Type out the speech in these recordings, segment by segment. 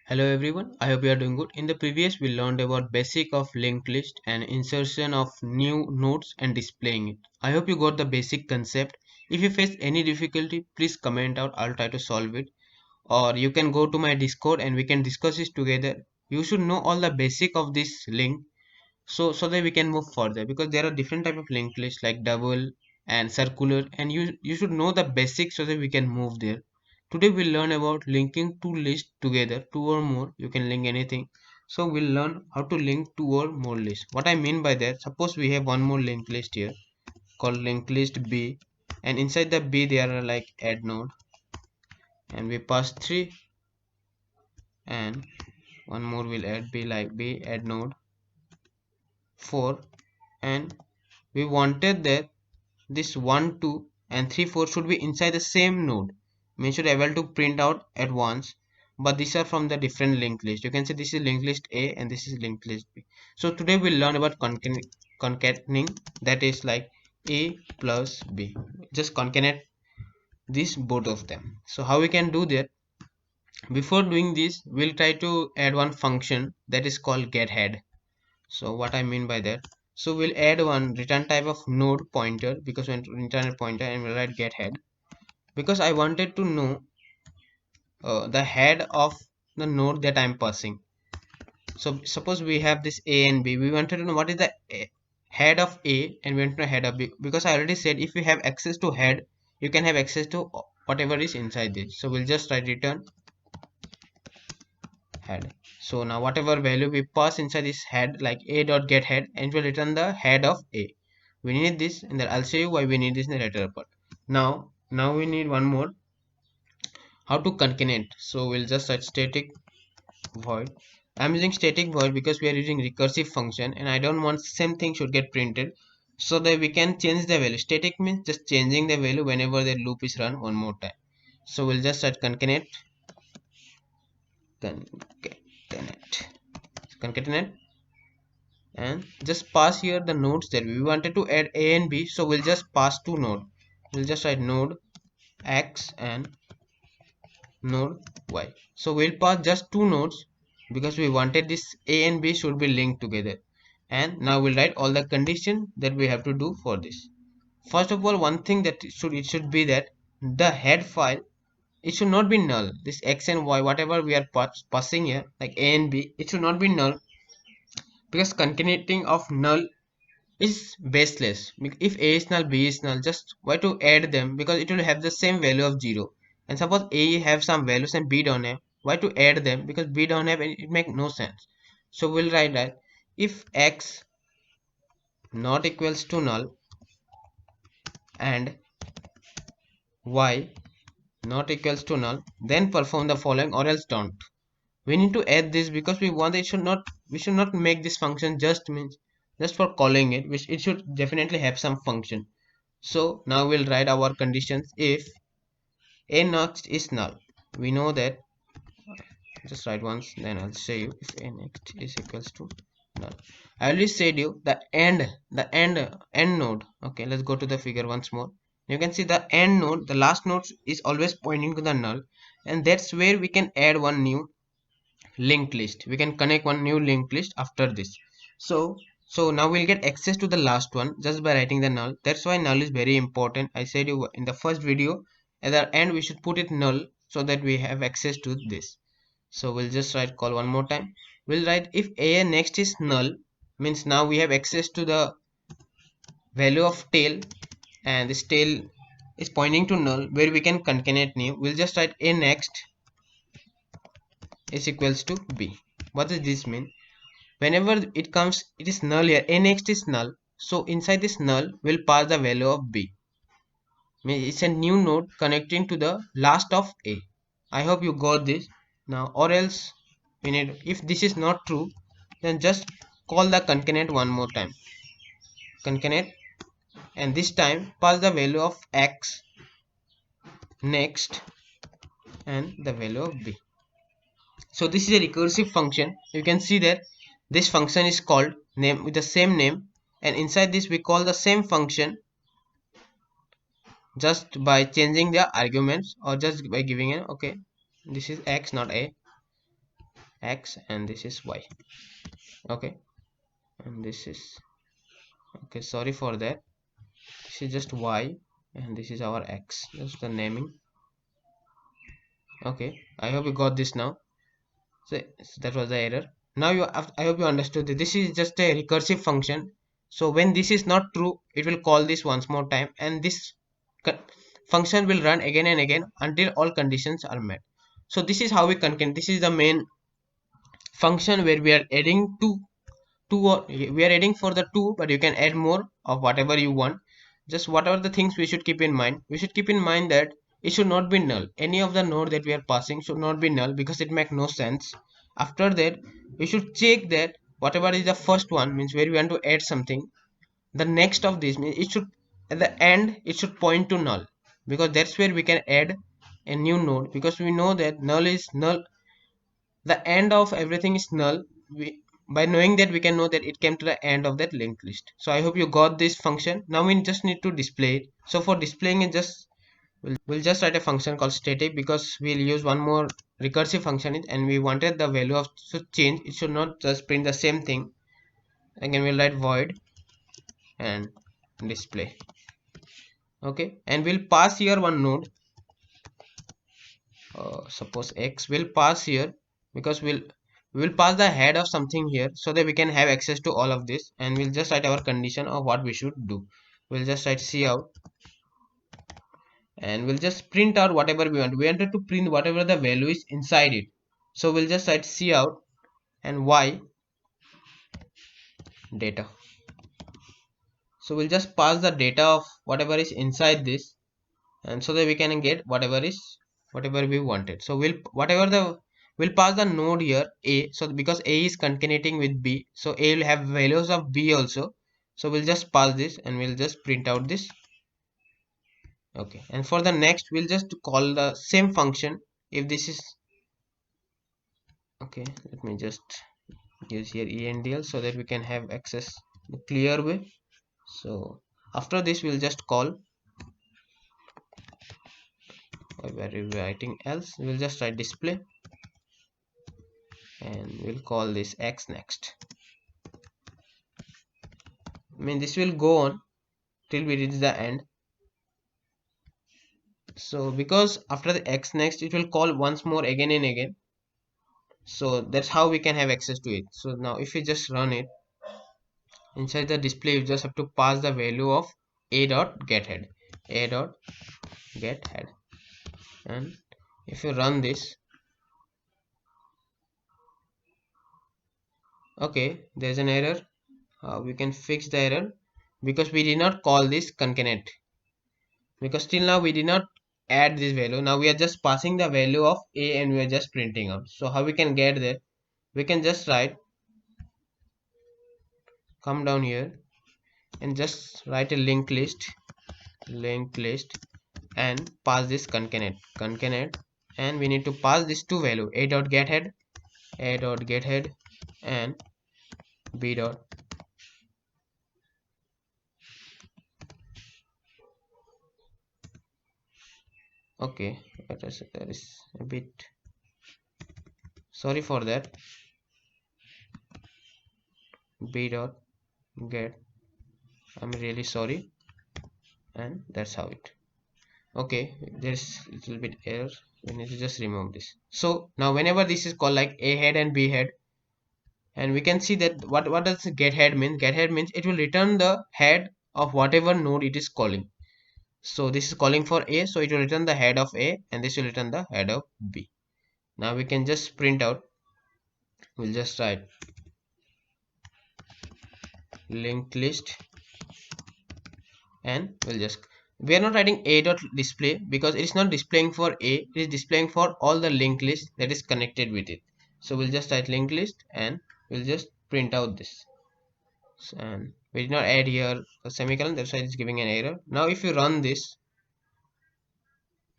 Hello everyone, I hope you are doing good. In the previous we learned about basic of linked list and insertion of new nodes and displaying it. I hope you got the basic concept. If you face any difficulty, please comment out, I'll try to solve it. Or you can go to my Discord and we can discuss this together. You should know all the basic of this link so that we can move further because there are different type of linked lists like double and circular and you should know the basics so that we can move there. Today we'll learn about linking two lists together, two or more. You can link anything. So we'll learn how to link two or more lists. What I mean by that, suppose we have one more linked list here called linked list B, and inside the B there are like add node, and we pass 3, and one more will add B like B add node 4, and we wanted that this 1 2 and 3 4 should be inside the same node, means should able to print out at once, but these are from the different linked list. You can say this is linked list A and this is linked list B. So today we'll learn about concatenating, that is like A plus B, just concatenate these both of them. So how we can do that? Before doing this, we'll try to add one function that is called GetHead. So what I mean by that, so we'll add one return type of node pointer because when return a pointer, and we'll write get head because I wanted to know the head of the node that I'm passing. So suppose we have this A and B, we wanted to know what is the head of A and we want to know head of B, because I already said if you have access to head you can have access to whatever is inside this. So we'll just write return head. So now whatever value we pass inside this head like a dot get head, and it will return the head of A. We need this, and then I'll show you why we need this in the later part. Now we need one more, how to concatenate. So we'll just write static void. I'm using static void because we are using recursive function and I don't want same thing should get printed, so that we can change the value. Static means just changing the value whenever the loop is run one more time. So we'll just write concatenate and just pass here the nodes that we wanted to add A and B. So we'll just pass two node. We'll just write node X and node Y. So we'll pass just two nodes because we wanted this A and B should be linked together. And now we'll write all the condition that we have to do for this. First of all, one thing that it should be that the head file, it should not be null. This X and Y, whatever we are passing here like A and B, it should not be null, because concatenating of null is baseless. If A is null, B is null, just why to add them, because it will have the same value of 0. And suppose A have some values and B don't have, why to add them, because B don't have, and it make no sense. So we'll write that if X not equals to null and Y not equals to null, then perform the following or else don't. We need to add this because we should not make this function just means just for calling it, which it should definitely have some function. So now we'll write our conditions. If A next is null, we know that, just write once, then I'll show you. If A next is equals to null, I already said you the end node. Okay, let's go to the figure once more. You can see the end node, the last node is always pointing to the null, and that's where we can add one new linked list. We can connect one new linked list after this. So now we'll get access to the last one just by writing the null. That's why null is very important. I said you in the first video, at the end we should put it null so that we have access to this. So we'll just write call one more time. We'll write if A next is null, means now we have access to the value of tail, and this tail is pointing to null where we can concatenate new. We'll just write A next is equals to B. What does this mean? Whenever it comes, it is null here. A next is null. So inside this null, we'll pass the value of B. It's a new node connecting to the last of A. I hope you got this. Now, or else, we need, if this is not true, then just call the concatenate one more time. Concatenate, and this time pass the value of X next and the value of B. So this is a recursive function. You can see that this function is called name with the same name, and inside this we call the same function just by changing the arguments or just by giving an, okay, this is X not A, x and this is y. Okay, and this is, okay, sorry for that, this is just y and this is our x, just the naming. Okay, I hope you got this now. So that was the error. Now I hope you understood that this is just a recursive function. So when this is not true, it will call this once more time, and this function will run again and again until all conditions are met. So this is how we concatenate. This is the main function where we are adding two, or we are adding for the two, but you can add more of whatever you want. Just what are the things we should keep in mind? We should keep in mind that it should not be null. Any of the node that we are passing should not be null because it makes no sense. After that, we should check that whatever is the first one, means where we want to add something, the next of this means it should, at the end it should point to null, because that's where we can add a new node, because we know that null is null, the end of everything is null. By knowing that, we can know that it came to the end of that linked list. So I hope you got this function. Now we just need to display it. So for displaying it, just we'll just write a function called static, because we'll use one more recursive function and we wanted the value of should change, it should not just print the same thing. Again we'll write void and display. Okay, and we'll pass here one node, suppose x. Will pass here because we'll pass the head of something here so that we can have access to all of this, and we'll just write our condition of what we should do. We'll just write cout and we'll just print out whatever we want. We wanted to print whatever the value is inside it, so we'll just write cout and y data. So we'll just pass the data of whatever is inside this, and so that we can get whatever we wanted. So we'll pass the node here a, so because a is concatenating with b, so a will have values of b also. So we'll just pass this and we'll just print out this. Okay, and for the next we'll just call the same function. If this is okay, let me just use here endl so that we can have access in a clear way. So after this we'll just call, where we writing else, we'll just write display and we'll call this x next. I mean this will go on till we reach the end. So because after the x next it will call once more again and again, so that's how we can have access to it. So now if we just run it, inside the display you just have to pass the value of a dot gethead, a dot gethead, and if you run this, okay, there's an error. We can fix the error because we did not call this concatenate, because till now we did not add this value. Now we are just passing the value of a and we are just printing out. So how we can get there? We can just write, come down here and just write a linked list and pass this concatenate, and we need to pass this two value, a dot gethead and b dot. Okay, that is a bit, sorry for that, b dot get, I'm really sorry, and that's how it. Okay, there's a little bit error, we need to just remove this. So now whenever this is called like a head and b head, and we can see that what does get head mean? Get head means it will return the head of whatever node it is calling. So this is calling for a, so it will return the head of a, and this will return the head of b. Now we can just print out, we'll just write linked list, and we'll just, we are not writing a dot display because it is not displaying for a, it is displaying for all the linked list that is connected with it. So we'll just write linked list and we'll just print out this. And we did not add here a semicolon, that's why it's giving an error. Now if you run this,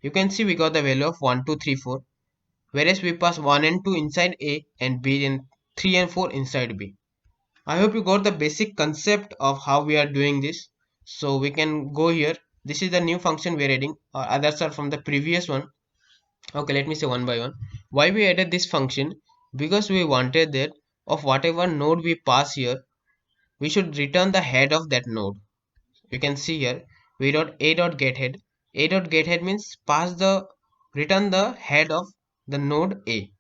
you can see we got the value of 1 2 3 4, whereas we pass 1 and 2 inside a and b, and 3 and 4 inside b. I hope you got the basic concept of how we are doing this. So we can go here, this is the new function we are adding, others are from the previous one. Okay, let me say one by one why we added this function. because we wanted that of whatever node we pass here, we should return the head of that node. You can see here v dot a dot get head. A dot get head means return the head of the node A.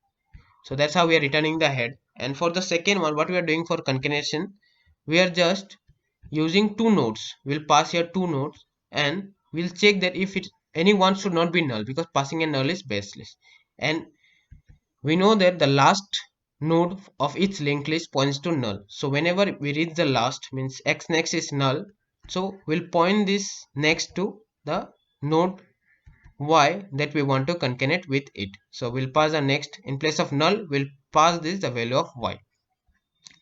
So that's how we are returning the head. And for the second one, what we are doing for concatenation, we are just using two nodes. We'll pass here two nodes and we'll check that if any one should not be null, because passing a null is baseless. And we know that the last node of each linked list points to null. So whenever we reach the last, means x next is null, so we'll point this next to the node y that we want to concatenate with it. So we'll pass the next, in place of null we'll pass this the value of y.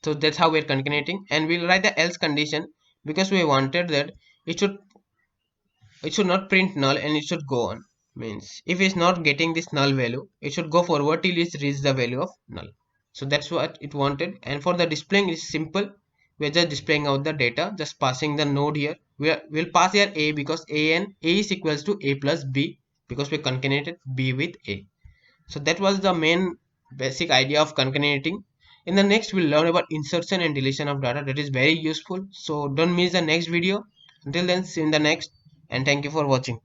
So that's how we're concatenating, and we'll write the else condition because we wanted that it should not print null and it should go on. Means if it's not getting this null value, it should go forward till it reaches the value of null. So that's what it wanted. And for the displaying, it's simple. We're just displaying out the data, just passing the node here. We'll pass here a because a is equals to a plus b, because we concatenated b with a. So that was the main basic idea of concatenating. In the next, we'll learn about insertion and deletion of data. That is very useful. So don't miss the next video. Until then, see you in the next, and thank you for watching.